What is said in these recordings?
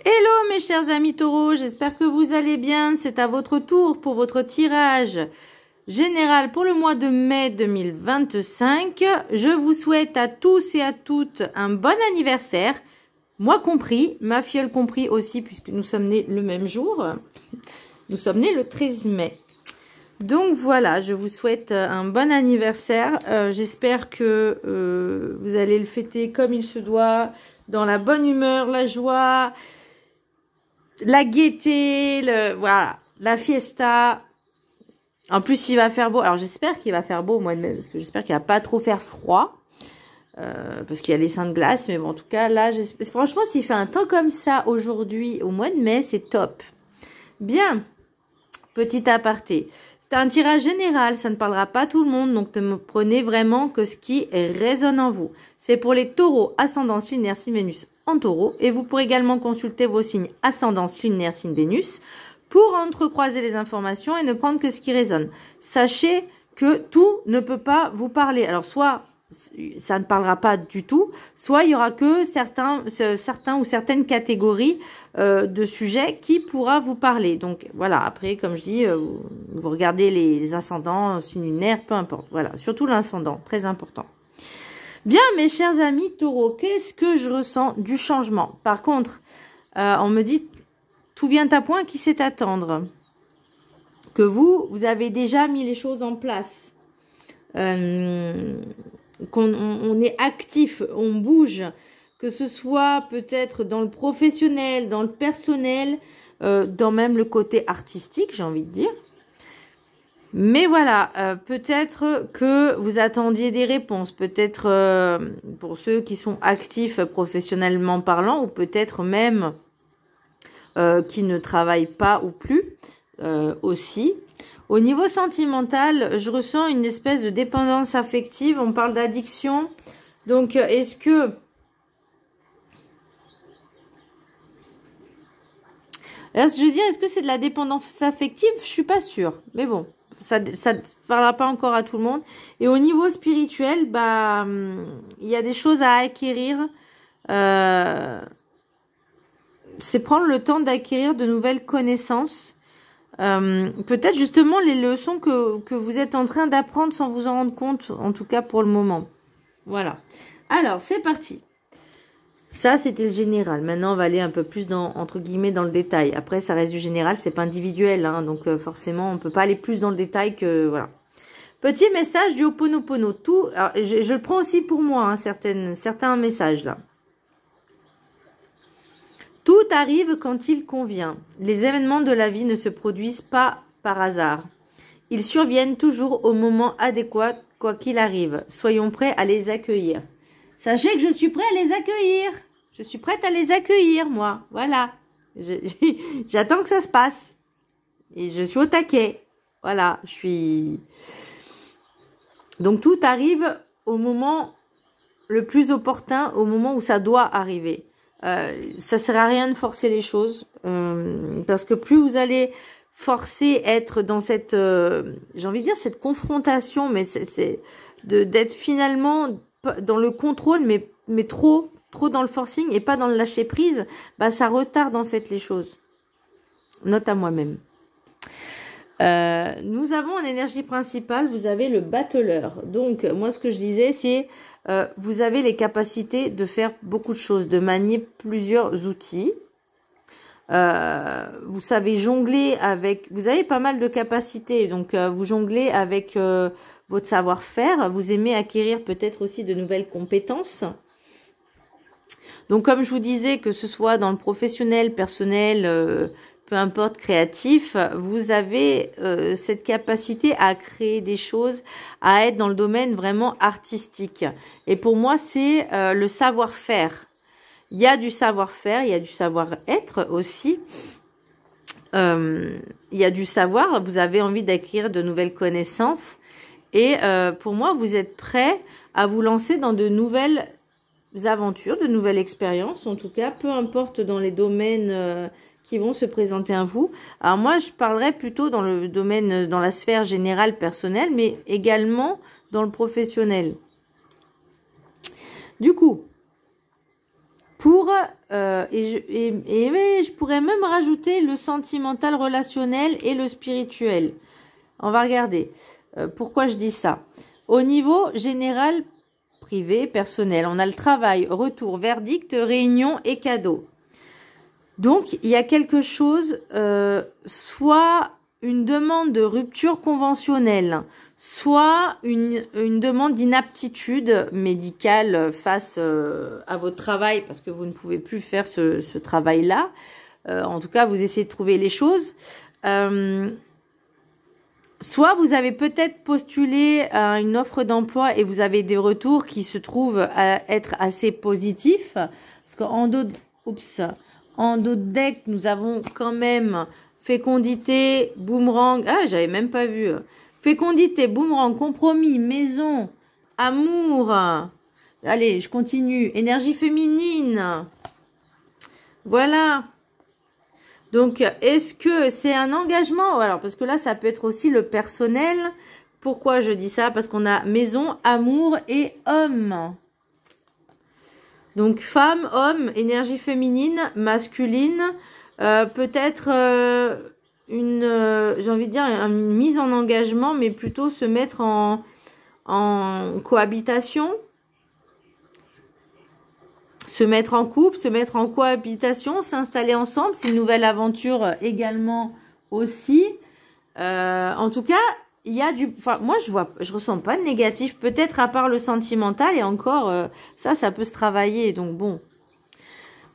Hello mes chers amis taureaux, j'espère que vous allez bien. C'est à votre tour pour votre tirage général pour le mois de mai 2025. Je vous souhaite à tous et à toutes un bon anniversaire. Moi compris, ma filleule compris aussi puisque nous sommes nés le même jour. Nous sommes nés le 13 mai. Donc voilà, je vous souhaite un bon anniversaire. J'espère que vous allez le fêter comme il se doit, dans la bonne humeur, la joie, la gaieté, voilà, la fiesta. En plus, il va faire beau. Alors j'espère qu'il va faire beau au mois de mai, parce que j'espère qu'il va pas trop faire froid. Parce qu'il y a les seins de glace. Mais bon, en tout cas, là, franchement, s'il fait un temps comme ça aujourd'hui, au mois de mai, c'est top. Bien, petit aparté. C'est un tirage général, ça ne parlera pas à tout le monde, donc ne me prenez vraiment que ce qui résonne en vous. C'est pour les taureaux, ascendant, signe, lunaire, signe, Vénus en taureau. Et vous pourrez également consulter vos signes ascendant, signe, lunaire, signe, Vénus pour entrecroiser les informations et ne prendre que ce qui résonne. Sachez que tout ne peut pas vous parler. Alors, soit ça ne parlera pas du tout, soit il y aura que certains ou certaines catégories de sujets qui pourra vous parler. Donc voilà, après comme je dis, vous regardez les ascendants, signes lunaires, peu importe. Voilà, surtout l'ascendant, très important. Bien mes chers amis taureaux, qu'est-ce que je ressens du changement? Par contre, on me dit tout vient à point, qui sait attendre? Que vous avez déjà mis les choses en place. Qu'on est actif, on bouge, que ce soit peut-être dans le professionnel, dans le personnel, dans même le côté artistique, j'ai envie de dire. Mais voilà, peut-être que vous attendiez des réponses, peut-être pour ceux qui sont actifs professionnellement parlant, ou peut-être même qui ne travaillent pas ou plus aussi. Au niveau sentimental, je ressens une espèce de dépendance affective. On parle d'addiction. Donc, est-ce que... Alors, je veux dire, est-ce que c'est de la dépendance affective? Je suis pas sûre. Mais bon, ça ne parlera pas encore à tout le monde. Et au niveau spirituel, bah, il y a des choses à acquérir. C'est prendre le temps d'acquérir de nouvelles connaissances. Peut-être justement les leçons que vous êtes en train d'apprendre sans vous en rendre compte, en tout cas pour le moment. Voilà. Alors, c'est parti. Ça, c'était le général. Maintenant, on va aller un peu plus entre guillemets, dans le détail. Après, ça reste du général, c'est pas individuel, hein, donc forcément, on peut pas aller plus dans le détail que... Voilà. Petit message du Ho'oponopono. Tout, alors, je le prends aussi pour moi, hein, certains messages là. Tout arrive quand il convient. Les événements de la vie ne se produisent pas par hasard. Ils surviennent toujours au moment adéquat, quoi qu'il arrive. Soyons prêts à les accueillir. Sachez que je suis prête à les accueillir. Je suis prête à les accueillir, moi. Voilà. J'attends que ça se passe. Et je suis au taquet. Voilà. Je suis... Donc, tout arrive au moment le plus opportun, au moment où ça doit arriver. Ça sert à rien de forcer les choses parce que plus vous allez forcer être dans cette j'ai envie de dire cette confrontation, mais c'est d'être finalement dans le contrôle, mais trop dans le forcing et pas dans le lâcher prise, bah ça retarde en fait les choses. Note à moi-même. Nous avons en énergie principale, vous avez le battleur. Donc moi ce que je disais c'est vous avez les capacités de faire beaucoup de choses, de manier plusieurs outils. Vous savez jongler avec... Vous avez pas mal de capacités, donc vous jonglez avec votre savoir-faire. Vous aimez acquérir peut-être aussi de nouvelles compétences. Donc comme je vous disais, que ce soit dans le professionnel, personnel... peu importe, créatif, vous avez cette capacité à créer des choses, à être dans le domaine vraiment artistique. Et pour moi, c'est le savoir-faire. Il y a du savoir-faire, il y a du savoir-être aussi. Il y a du savoir, vous avez envie d'acquérir de nouvelles connaissances. Et pour moi, vous êtes prêt à vous lancer dans de nouvelles aventures, de nouvelles expériences. En tout cas, peu importe dans les domaines... qui vont se présenter à vous. Alors moi, je parlerai plutôt dans le domaine, dans la sphère générale personnelle, mais également dans le professionnel. Du coup, Pour je pourrais même rajouter le sentimental, relationnel et le spirituel. On va regarder. Pourquoi je dis ça? Au niveau général, privé, personnel, on a le travail, retour, verdict, réunion et cadeau. Donc, il y a quelque chose, soit une demande de rupture conventionnelle, soit une demande d'inaptitude médicale face à votre travail, parce que vous ne pouvez plus faire ce travail-là. En tout cas, vous essayez de trouver les choses. Soit vous avez peut-être postulé à une offre d'emploi et vous avez des retours qui se trouvent à être assez positifs. Parce qu'en dos de deck, nous avons quand même fécondité, boomerang. Ah, j'avais même pas vu. Fécondité, boomerang, compromis, maison, amour. Allez, je continue. Énergie féminine. Voilà. Donc, est-ce que c'est un engagement? Alors, parce que là, ça peut être aussi le personnel. Pourquoi je dis ça? Parce qu'on a maison, amour et homme. Donc, femme, homme, énergie féminine, masculine. Peut-être j'ai envie de dire, une mise en engagement, mais plutôt se mettre en cohabitation. Se mettre en couple, se mettre en cohabitation, s'installer ensemble, c'est une nouvelle aventure également aussi. En tout cas, il y a enfin, moi je ressens pas de négatif, peut-être à part le sentimental et encore ça peut se travailler. Donc bon.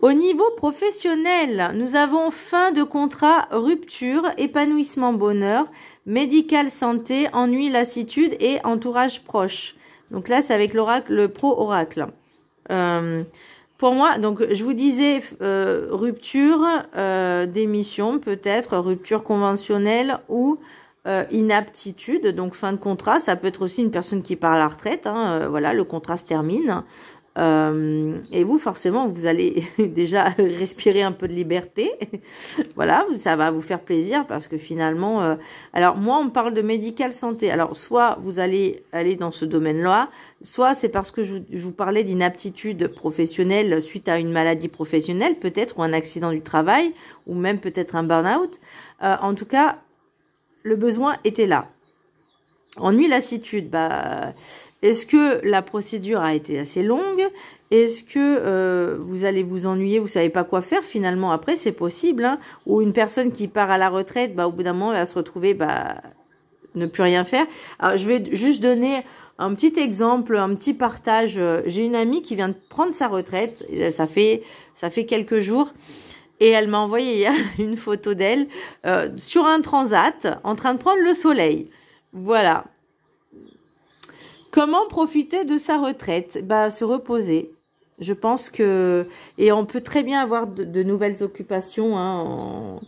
Au niveau professionnel, nous avons fin de contrat, rupture, épanouissement, bonheur, médical, santé, ennui, lassitude et entourage proche. Donc là, c'est avec l'oracle, le pro oracle. Pour moi, donc je vous disais rupture d'émission, peut-être rupture conventionnelle ou inaptitude, donc fin de contrat. Ça peut être aussi une personne qui part à la retraite. Hein, voilà, le contrat se termine. Et vous, forcément, vous allez déjà respirer un peu de liberté. Voilà, ça va vous faire plaisir parce que finalement... alors, moi, on parle de médical santé. Alors, soit vous allez aller dans ce domaine-là, soit c'est parce que je vous parlais d'inaptitude professionnelle suite à une maladie professionnelle, peut-être, ou un accident du travail, ou même peut-être un burn-out. En tout cas, le besoin était là. Ennui, lassitude, bah... Est-ce que la procédure a été assez longue? Est-ce que vous allez vous ennuyer, vous savez pas quoi faire finalement? Après, c'est possible. Hein, ou une personne qui part à la retraite, bah, au bout d'un moment, elle va se retrouver, bah, ne plus rien faire. Alors, je vais juste donner un petit exemple, un petit partage. J'ai une amie qui vient de prendre sa retraite. Ça fait quelques jours. Et elle m'a envoyé hier une photo d'elle sur un transat en train de prendre le soleil. Voilà. Comment profiter de sa retraite? Bah, se reposer. Je pense que... Et on peut très bien avoir de nouvelles occupations. Hein,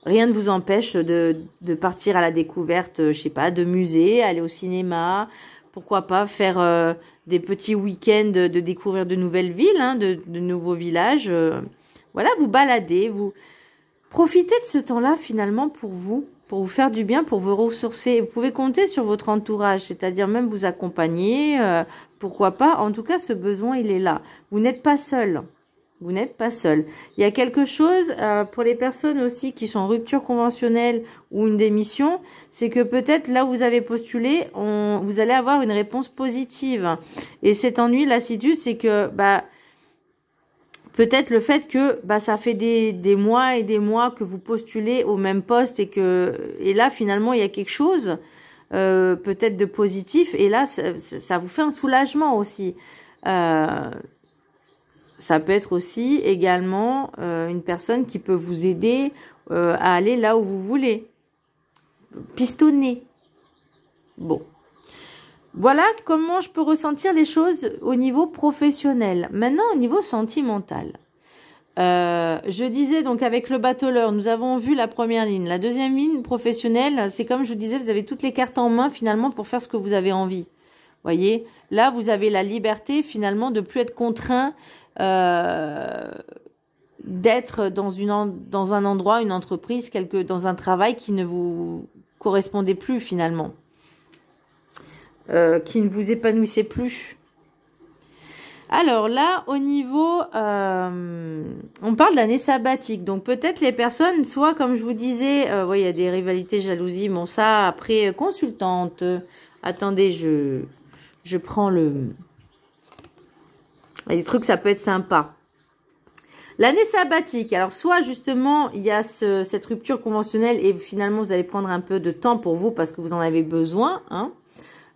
rien ne vous empêche de partir à la découverte, je sais pas, de musées, aller au cinéma. Pourquoi pas faire des petits week-ends, de découvrir de nouvelles villes, hein, de nouveaux villages. Voilà, vous balader, vous... Profitez de ce temps-là, finalement, pour vous faire du bien, pour vous ressourcer. Vous pouvez compter sur votre entourage, c'est-à-dire même vous accompagner, pourquoi pas. En tout cas, ce besoin, il est là. Vous n'êtes pas seul. Vous n'êtes pas seul. Il y a quelque chose, pour les personnes aussi qui sont en rupture conventionnelle ou une démission, c'est que peut-être là où vous avez postulé, vous allez avoir une réponse positive. Et cet ennui, lassitude, c'est que... bah peut-être le fait que bah ça fait des mois et des mois que vous postulez au même poste et là finalement il y a quelque chose peut-être de positif et là ça vous fait un soulagement aussi. Ça peut être aussi également une personne qui peut vous aider à aller là où vous voulez. Pistonner. Bon. Voilà comment je peux ressentir les choses au niveau professionnel. Maintenant, au niveau sentimental. Je disais donc avec le battleur, nous avons vu la première ligne. La deuxième ligne professionnelle, c'est comme je vous disais, vous avez toutes les cartes en main finalement pour faire ce que vous avez envie. Voyez, là, vous avez la liberté finalement de plus être contraint d'être dans un endroit, une entreprise, dans un travail qui ne vous correspondait plus finalement. Qui ne vous épanouissait plus. Alors là, au niveau, on parle d'année sabbatique. Donc peut-être les personnes, soit comme je vous disais, il y a des rivalités, jalousies. Bon ça, après, consultante. Attendez, je prends le... Les trucs, ça peut être sympa. L'année sabbatique. Alors soit justement, il y a cette rupture conventionnelle et finalement, vous allez prendre un peu de temps pour vous parce que vous en avez besoin, hein.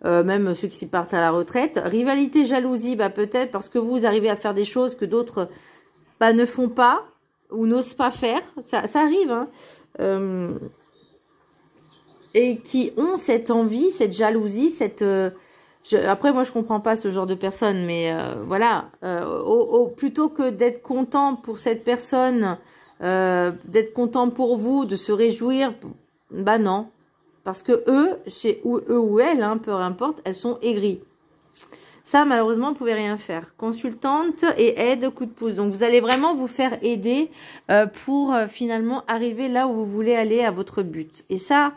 Même ceux qui partent à la retraite. Rivalité, jalousie, bah peut-être parce que vous arrivez à faire des choses que d'autres ne font pas ou n'osent pas faire. Ça arrive, hein. Et qui ont cette envie, cette jalousie, après, moi, je comprends pas ce genre de personnes, mais voilà. Plutôt que d'être content pour cette personne, d'être content pour vous, de se réjouir, bah non. Parce que eux ou elles, hein, peu importe, elles sont aigries. Ça, malheureusement, vous ne pouvez rien faire. Consultante et aide, coup de pouce. Donc, vous allez vraiment vous faire aider pour finalement arriver là où vous voulez aller à votre but. Et ça,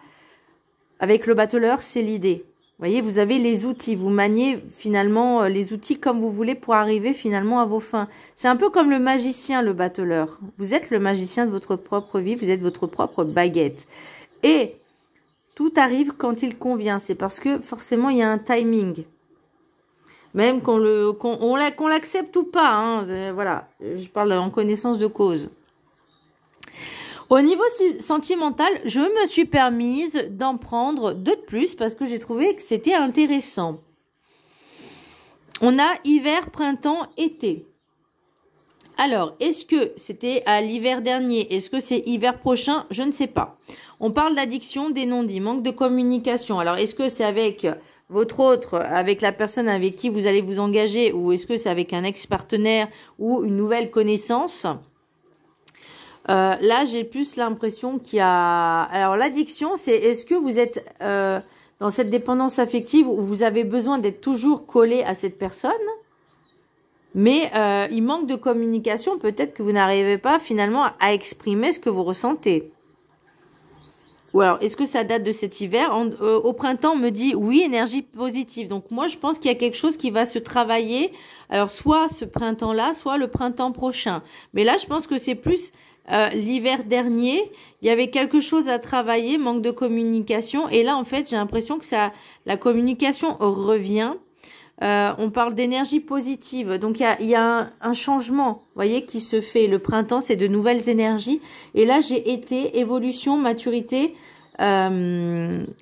avec le battleur, c'est l'idée. Vous voyez, vous avez les outils. Vous maniez finalement les outils comme vous voulez pour arriver finalement à vos fins. C'est un peu comme le magicien, le battleur. Vous êtes le magicien de votre propre vie. Vous êtes votre propre baguette. Et... tout arrive quand il convient. C'est parce que forcément, il y a un timing. Même qu'on l'accepte ou pas. Hein, voilà, je parle en connaissance de cause. Au niveau sentimental, je me suis permise d'en prendre deux de plus parce que j'ai trouvé que c'était intéressant. On a hiver, printemps, été. Alors, est-ce que c'était à l'hiver dernier? Est-ce que c'est hiver prochain? Je ne sais pas. On parle d'addiction, des non-dits, manque de communication. Alors, est-ce que c'est avec votre autre, avec la personne avec qui vous allez vous engager, ou est-ce que c'est avec un ex-partenaire ou une nouvelle connaissance? Là, j'ai plus l'impression qu'il y a... Alors, l'addiction, c'est est-ce que vous êtes dans cette dépendance affective où vous avez besoin d'être toujours collé à cette personne? Mais il manque de communication, peut-être que vous n'arrivez pas finalement à exprimer ce que vous ressentez. Ou alors, est-ce que ça date de cet hiver? Au printemps, on me dit oui, énergie positive. Donc moi, je pense qu'il y a quelque chose qui va se travailler. Alors, soit ce printemps-là, soit le printemps prochain. Mais là, je pense que c'est plus l'hiver dernier. Il y avait quelque chose à travailler, manque de communication. Et là, en fait, j'ai l'impression que la communication revient. On parle d'énergie positive, donc il y a un changement, vous voyez, qui se fait. Le printemps, c'est de nouvelles énergies. Et là, j'ai été évolution, maturité,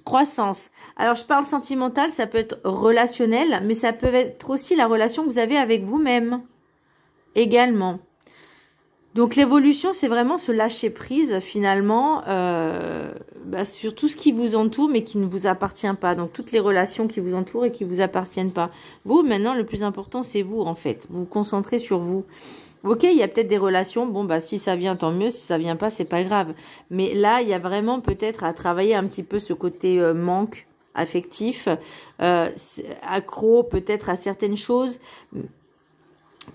croissance. Alors, je parle sentimental, ça peut être relationnel, mais ça peut être aussi la relation que vous avez avec vous-même également. Donc, l'évolution, c'est vraiment se lâcher prise, finalement, sur tout ce qui vous entoure, mais qui ne vous appartient pas. Donc, toutes les relations qui vous entourent et qui ne vous appartiennent pas. Vous, maintenant, le plus important, c'est vous, en fait. Vous vous concentrez sur vous. Ok, il y a peut-être des relations. Bon, bah, si ça vient, tant mieux. Si ça vient pas, c'est pas grave. Mais là, il y a vraiment peut-être à travailler un petit peu ce côté manque affectif, accro peut-être à certaines choses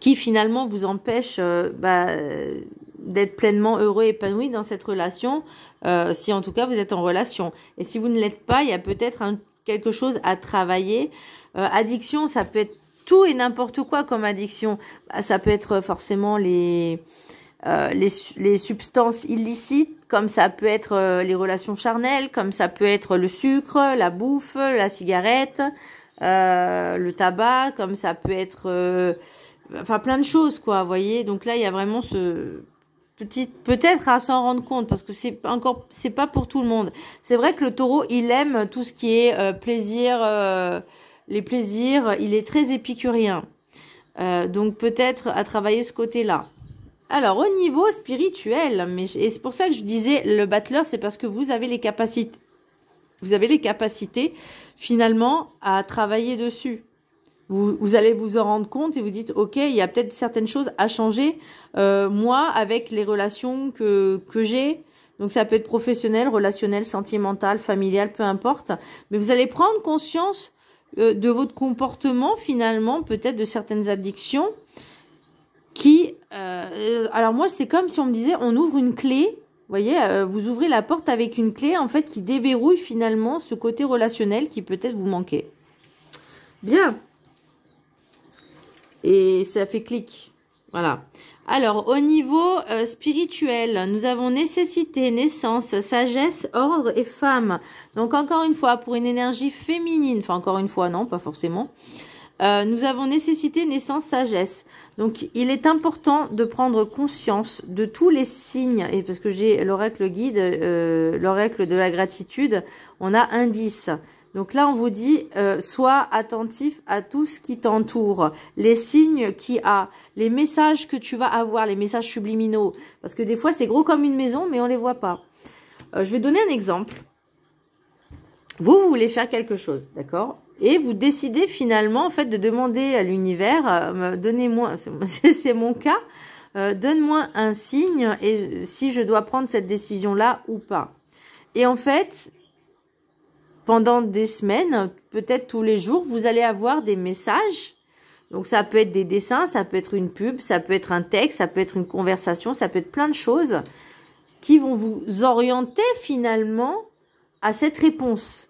qui finalement vous empêche d'être pleinement heureux et épanoui dans cette relation, si en tout cas vous êtes en relation. Et si vous ne l'êtes pas, il y a peut-être quelque chose à travailler. Addiction, ça peut être tout et n'importe quoi comme addiction. Ça peut être forcément les substances illicites, comme ça peut être les relations charnelles, comme ça peut être le sucre, la bouffe, la cigarette, le tabac, comme ça peut être... Enfin, plein de choses, quoi, vous voyez. Donc là, il y a vraiment ce petit... Peut-être à s'en rendre compte, parce que c'est pas pour tout le monde. C'est vrai que le taureau, il aime tout ce qui est plaisir, les plaisirs. Il est très épicurien. Donc peut-être à travailler ce côté-là. Alors, au niveau spirituel, et c'est pour ça que je disais, le battleur, c'est parce que vous avez les capacités. Vous avez les capacités, finalement, à travailler dessus. Vous allez vous en rendre compte et vous dites, ok, il y a peut-être certaines choses à changer, moi, avec les relations que j'ai. Donc, ça peut être professionnel, relationnel, sentimental, familial, peu importe. Mais vous allez prendre conscience de votre comportement, finalement, peut-être de certaines addictions qui... alors, moi, c'est comme si on me disait, on ouvre une clé. Vous voyez, vous ouvrez la porte avec une clé, en fait, qui déverrouille, finalement, ce côté relationnel qui peut-être vous manquait. Bien. et ça fait clic. Voilà. Alors, au niveau spirituel, nous avons nécessité, naissance, sagesse, ordre et femme. Donc, encore une fois, pour une énergie féminine, enfin, encore une fois, non, pas forcément. Nous avons nécessité, naissance, sagesse. Donc, il est important de prendre conscience de tous les signes, et parce que j'ai l'oracle guide, l'oracle de la gratitude, on a indice. Donc là, on vous dit, sois attentif à tout ce qui t'entoure, les signes qu'il y a, les messages que tu vas avoir, les messages subliminaux. Parce que des fois, c'est gros comme une maison, mais on ne les voit pas. Je vais donner un exemple. Vous voulez faire quelque chose, d'accord? Et vous décidez finalement, en fait, de demander à l'univers, donnez-moi, c'est mon cas, donne-moi un signe et si je dois prendre cette décision-là ou pas. Et en fait, pendant des semaines, peut-être tous les jours, vous allez avoir des messages. Donc, ça peut être des dessins, ça peut être une pub, ça peut être un texte, ça peut être une conversation, ça peut être plein de choses qui vont vous orienter finalement à cette réponse.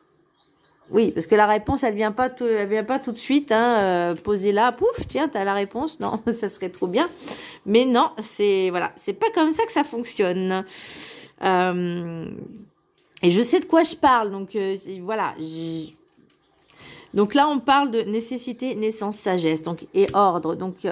Oui, parce que la réponse, elle vient pas tout de suite. Hein, posez-la, pouf, tiens, tu as la réponse. Non, ça serait trop bien. Mais non, c'est voilà, c'est pas comme ça que ça fonctionne. Et je sais de quoi je parle, donc voilà. Donc là, on parle de nécessité, naissance, sagesse, donc et ordre. Donc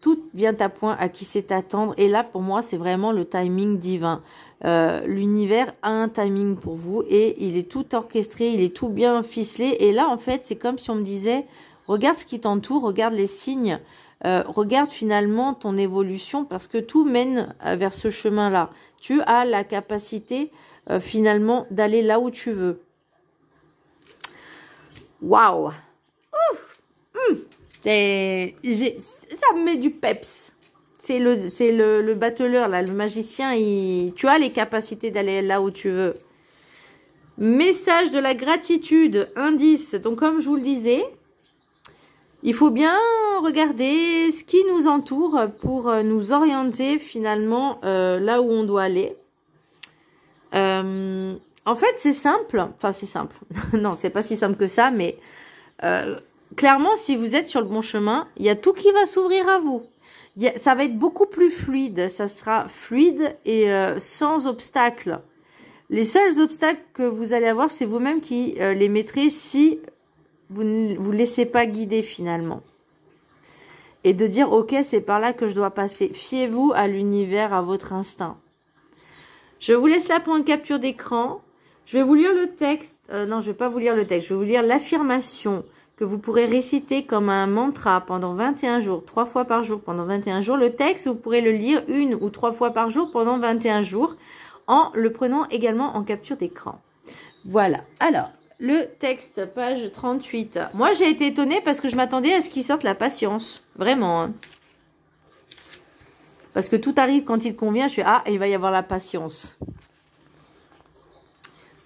tout vient à point à qui sait attendre. Et là, pour moi, c'est vraiment le timing divin. L'univers a un timing pour vous et il est tout orchestré, il est tout bien ficelé. Et là, en fait, c'est comme si on me disait, regarde ce qui t'entoure, regarde les signes, regarde finalement ton évolution parce que tout mène vers ce chemin-là. Tu as la capacité finalement d'aller là où tu veux. Waouh! Ça me met du peps. C'est le battleur, là, le magicien. Tu as les capacités d'aller là où tu veux. Message de la gratitude, indice. Donc, comme je vous le disais, il faut bien regarder ce qui nous entoure pour nous orienter finalement là où on doit aller. En fait, c'est simple. Enfin, c'est simple. Non, c'est pas si simple que ça, mais clairement, si vous êtes sur le bon chemin, il y a tout qui va s'ouvrir à vous. Ça va être beaucoup plus fluide. Ça sera fluide et sans obstacle. Les seuls obstacles que vous allez avoir, c'est vous-même qui les mettrez si vous ne vous laissez pas guider finalement. Et de dire, ok, c'est par là que je dois passer. Fiez-vous à l'univers, à votre instinct. Je vous laisse là pour une capture d'écran. Je vais vous lire le texte. Non, je ne vais pas vous lire le texte. Je vais vous lire l'affirmation que vous pourrez réciter comme un mantra pendant 21 jours, 3 fois par jour pendant 21 jours. Le texte, vous pourrez le lire 1 ou 3 fois par jour pendant 21 jours en le prenant également en capture d'écran. Voilà. Alors, le texte, page 38. Moi, j'ai été étonnée parce que je m'attendais à ce qu'il sorte la patience. Vraiment. Hein. Parce que tout arrive quand il convient. Je suis, ah, il va y avoir la patience.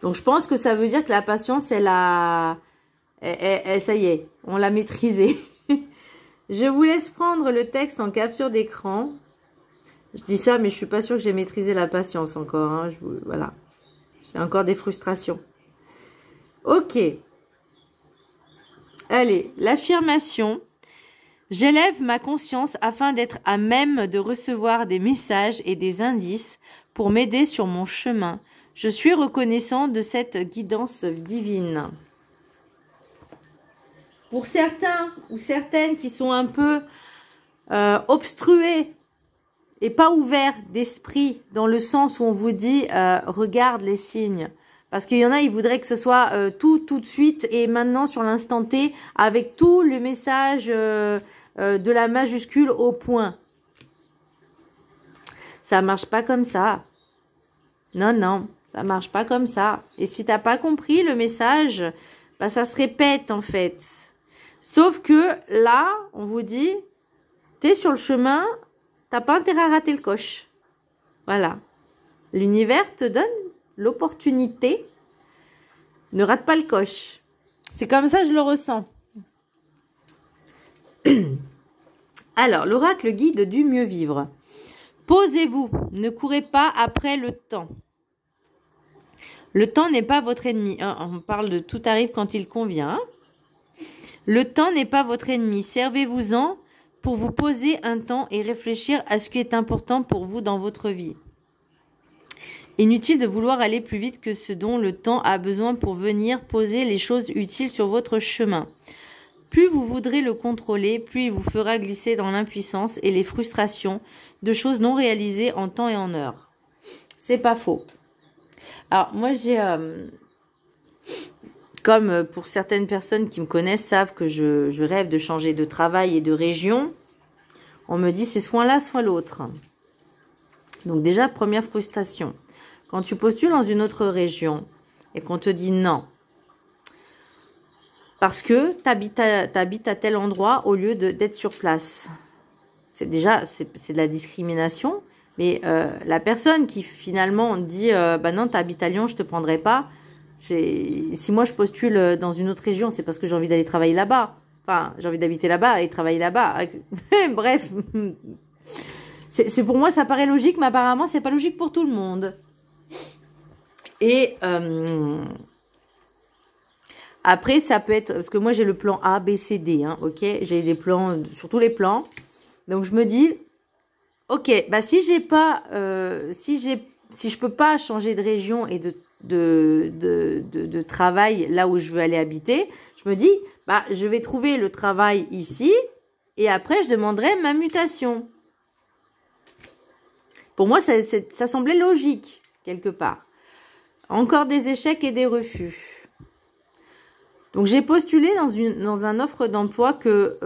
Donc, je pense que ça veut dire que la patience, ça y est, on l'a maîtrisée. Je vous laisse prendre le texte en capture d'écran. Je dis ça, mais je suis pas sûre que j'ai maîtrisé la patience encore. Hein. Voilà. J'ai encore des frustrations. Ok. Allez, l'affirmation. J'élève ma conscience afin d'être à même de recevoir des messages et des indices pour m'aider sur mon chemin. Je suis reconnaissant de cette guidance divine. Pour certains ou certaines qui sont un peu obstrués et pas ouverts d'esprit dans le sens où on vous dit regarde les signes. Parce qu'il y en a, ils voudraient que ce soit tout de suite et maintenant sur l'instant T avec tout le message de la majuscule au point. Ça marche pas comme ça. Non, non, ça marche pas comme ça. Et si t'as pas compris le message, bah ça se répète en fait. Sauf que là, on vous dit, t'es sur le chemin, t'as pas intérêt à rater le coche. Voilà. L'univers te donne l'opportunité. Ne rate pas le coche. C'est comme ça que je le ressens. Alors, l'oracle guide du mieux vivre. Posez-vous, ne courez pas après le temps. Le temps n'est pas votre ennemi. On parle de tout arrive quand il convient. Le temps n'est pas votre ennemi. Servez-vous-en pour vous poser un temps et réfléchir à ce qui est important pour vous dans votre vie. Inutile de vouloir aller plus vite que ce dont le temps a besoin pour venir poser les choses utiles sur votre chemin. Plus vous voudrez le contrôler, plus il vous fera glisser dans l'impuissance et les frustrations de choses non réalisées en temps et en heure. C'est pas faux. Alors, moi, j'ai... comme pour certaines personnes qui me connaissent savent que je rêve de changer de travail et de région, on me dit c'est soit l'un, soit l'autre. Donc déjà, première frustration. Quand tu postules dans une autre région et qu'on te dit non, parce que t'habites à tel endroit au lieu d'être sur place. C'est de la discrimination. Mais la personne qui finalement dit bah non, t'habites à Lyon, je te prendrai pas. Si moi je postule dans une autre région, c'est parce que j'ai envie d'aller travailler là-bas. Enfin, j'ai envie d'habiter là-bas et travailler là-bas. Bref. C'est pour moi, ça paraît logique, mais apparemment, c'est pas logique pour tout le monde. Et après, ça peut être... Parce que moi, j'ai le plan A, B, C, D, hein, ok? J'ai des plans sur tous les plans. Donc, je me dis, ok, bah si j'ai pas... si je peux pas changer de région et de travail là où je veux aller habiter, je me dis, bah je vais trouver le travail ici et après, je demanderai ma mutation. Pour moi, ça semblait logique, quelque part. Encore des échecs et des refus. Donc, j'ai postulé dans un offre d'emploi que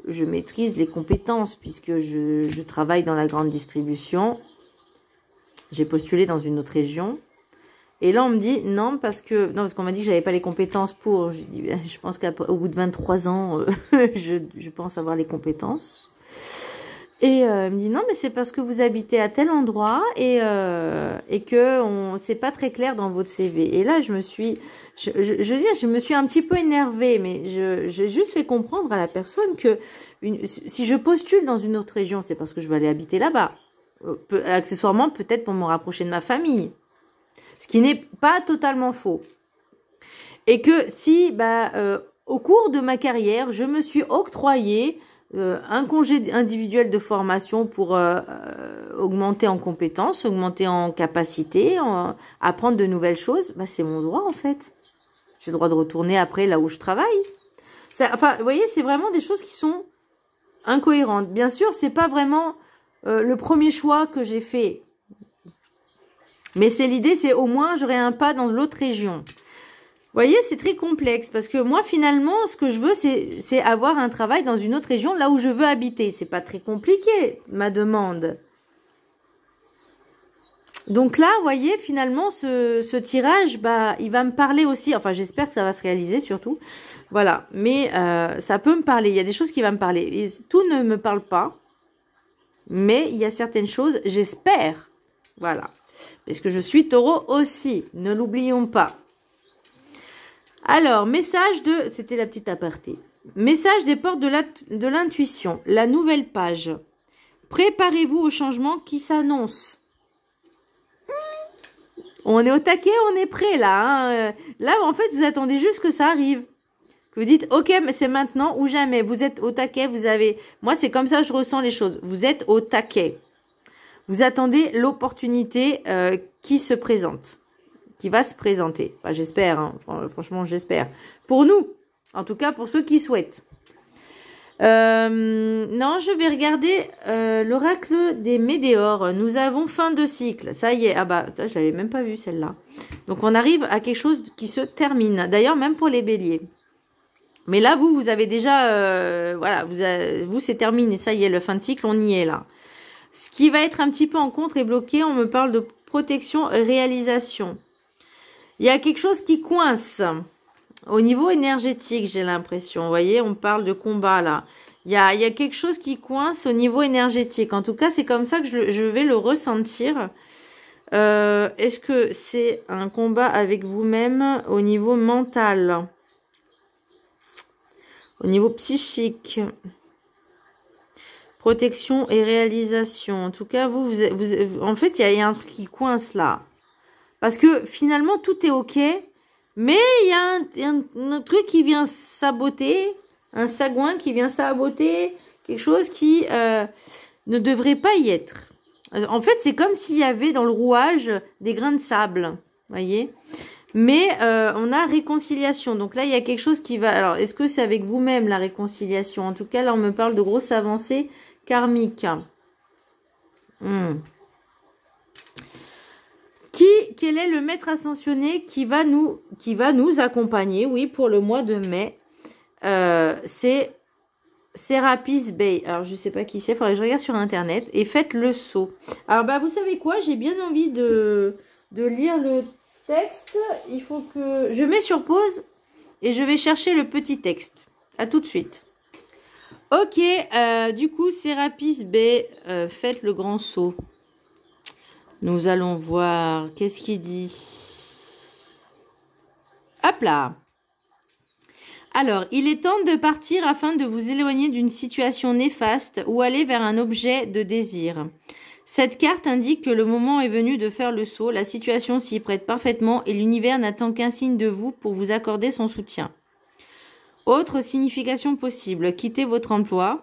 je maîtrise les compétences puisque je travaille dans la grande distribution. J'ai postulé dans une autre région. Et là, on me dit non, parce qu'on m'a dit que j'avais pas les compétences pour. Je dis, je pense qu'au bout de 23 ans, je pense avoir les compétences. Et elle me dit non, mais c'est parce que vous habitez à tel endroit et que c'est pas très clair dans votre CV. Et là, je me suis un petit peu énervée, mais j'ai juste fait comprendre à la personne que si je postule dans une autre région, c'est parce que je veux aller habiter là-bas. Accessoirement, peut-être pour me rapprocher de ma famille. Ce qui n'est pas totalement faux. Et que si, au cours de ma carrière, je me suis octroyé un congé individuel de formation pour augmenter en compétences, augmenter en capacité, apprendre de nouvelles choses, c'est mon droit en fait. J'ai le droit de retourner après là où je travaille. Enfin, vous voyez, c'est vraiment des choses qui sont incohérentes. Bien sûr, c'est pas vraiment le premier choix que j'ai fait. Mais l'idée, c'est au moins j'aurai un pas dans l'autre région. Vous voyez, c'est très complexe parce que moi, finalement, ce que je veux, c'est avoir un travail dans une autre région, là où je veux habiter. C'est pas très compliqué, ma demande. Donc là, vous voyez, finalement, ce tirage, il va me parler aussi. Enfin, j'espère que ça va se réaliser, surtout. Voilà. Mais ça peut me parler. Il y a des choses qui vont me parler. Et tout ne me parle pas. Mais il y a certaines choses, j'espère. Voilà. Parce que je suis taureau aussi. Ne l'oublions pas. Alors, message de... C'était la petite aparté. Message des portes de l'intuition. La nouvelle page. Préparez-vous au changement qui s'annonce. On est au taquet, on est prêt là. Hein. Là, en fait, vous attendez juste que ça arrive. Que vous dites, ok, mais c'est maintenant ou jamais. Vous êtes au taquet, vous avez... Moi, c'est comme ça que je ressens les choses. Vous êtes au taquet. Vous attendez l'opportunité qui se présente. Qui va se présenter. Enfin, j'espère, hein. Franchement, j'espère. Pour nous, en tout cas, pour ceux qui souhaitent. Non, je vais regarder l'oracle des météores. Nous avons fin de cycle. Ça y est. Ah bah, je l'avais même pas vu celle-là. Donc, on arrive à quelque chose qui se termine. D'ailleurs, même pour les béliers. Mais là, vous avez déjà... voilà, vous c'est terminé. Ça y est, le fin de cycle, on y est là. Ce qui va être un petit peu en contre et bloqué, on me parle de protection et réalisation. Il y a quelque chose qui coince au niveau énergétique, j'ai l'impression. Vous voyez, on parle de combat là. Il y a quelque chose qui coince au niveau énergétique. En tout cas, c'est comme ça que je vais le ressentir. Est-ce que c'est un combat avec vous-même au niveau mental? Au niveau psychique? Protection et réalisation. En tout cas, en fait, il y a un truc qui coince là. Parce que finalement, tout est ok. Mais il y a un truc qui vient saboter. Un sagouin qui vient saboter quelque chose qui ne devrait pas y être. En fait, c'est comme s'il y avait dans le rouage des grains de sable, voyez. Mais on a réconciliation. Donc là, il y a quelque chose qui va... Alors, est-ce que c'est avec vous-même la réconciliation? En tout cas, là, on me parle de grosses avancées karmiques. Quel est le maître ascensionné qui va nous accompagner, oui, pour le mois de mai? C'est Serapis Bey. Alors, je sais pas qui c'est, il faudrait que je regarde sur Internet. Et faites le saut. Alors, bah, vous savez quoi? J'ai bien envie de lire le texte. Il faut que... Je mets sur pause et je vais chercher le petit texte. À tout de suite. Ok, du coup, Serapis Bey, faites le grand saut. Nous allons voir. Qu'est-ce qu'il dit? Hop là. Alors, il est temps de partir afin de vous éloigner d'une situation néfaste ou aller vers un objet de désir. Cette carte indique que le moment est venu de faire le saut. La situation s'y prête parfaitement et l'univers n'attend qu'un signe de vous pour vous accorder son soutien. Autre signification possible. Quittez votre emploi.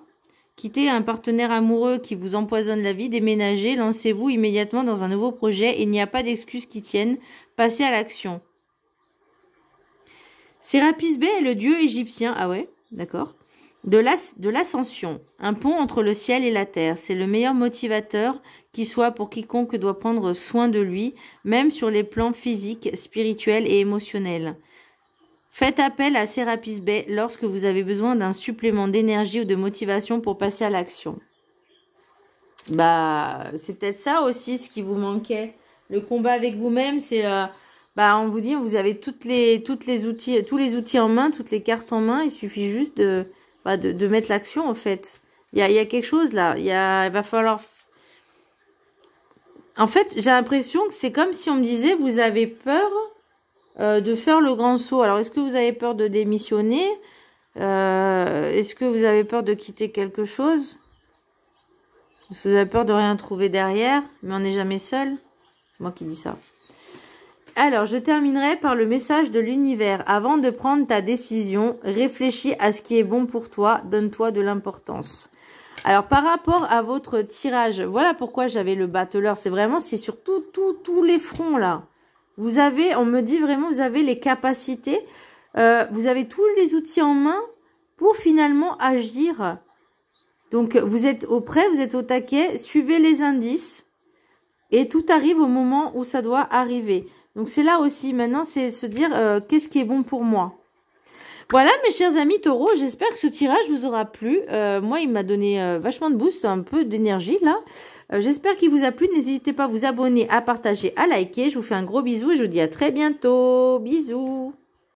Quittez un partenaire amoureux qui vous empoisonne la vie, déménagez, lancez-vous immédiatement dans un nouveau projet. Il n'y a pas d'excuses qui tiennent. Passez à l'action. Serapis Bey est le dieu égyptien, ah ouais, d'accord, de l'ascension, un pont entre le ciel et la terre. C'est le meilleur motivateur qui soit pour quiconque doit prendre soin de lui, même sur les plans physiques, spirituels et émotionnels. Faites appel à Serapis Bey lorsque vous avez besoin d'un supplément d'énergie ou de motivation pour passer à l'action. Bah, c'est peut-être ça aussi ce qui vous manquait. Le combat avec vous-même, c'est... bah, on vous dit, vous avez tous les outils en main, toutes les cartes en main. Il suffit juste de mettre l'action, en fait. Il y a quelque chose là. Il va falloir... En fait, j'ai l'impression que c'est comme si on me disait, vous avez peur... de faire le grand saut. Alors, est-ce que vous avez peur de démissionner? Est-ce que vous avez peur de quitter quelque chose? Est-ce que vous avez peur de rien trouver derrière? Mais on n'est jamais seul. C'est moi qui dis ça. Alors, je terminerai par le message de l'univers. Avant de prendre ta décision, réfléchis à ce qui est bon pour toi. Donne-toi de l'importance. Alors, par rapport à votre tirage, voilà pourquoi j'avais le battleur. C'est sur tous les fronts, là. Vous avez, on me dit vraiment, vous avez les capacités, vous avez tous les outils en main pour finalement agir. Donc, vous êtes au prêt, vous êtes au taquet, suivez les indices et tout arrive au moment où ça doit arriver. Donc, c'est là aussi, maintenant, c'est se dire, qu'est-ce qui est bon pour moi? Voilà, mes chers amis taureaux, j'espère que ce tirage vous aura plu. Moi, il m'a donné vachement de boost, un peu d'énergie, là. J'espère qu'il vous a plu. N'hésitez pas à vous abonner, à partager, à liker. Je vous fais un gros bisou et je vous dis à très bientôt. Bisous.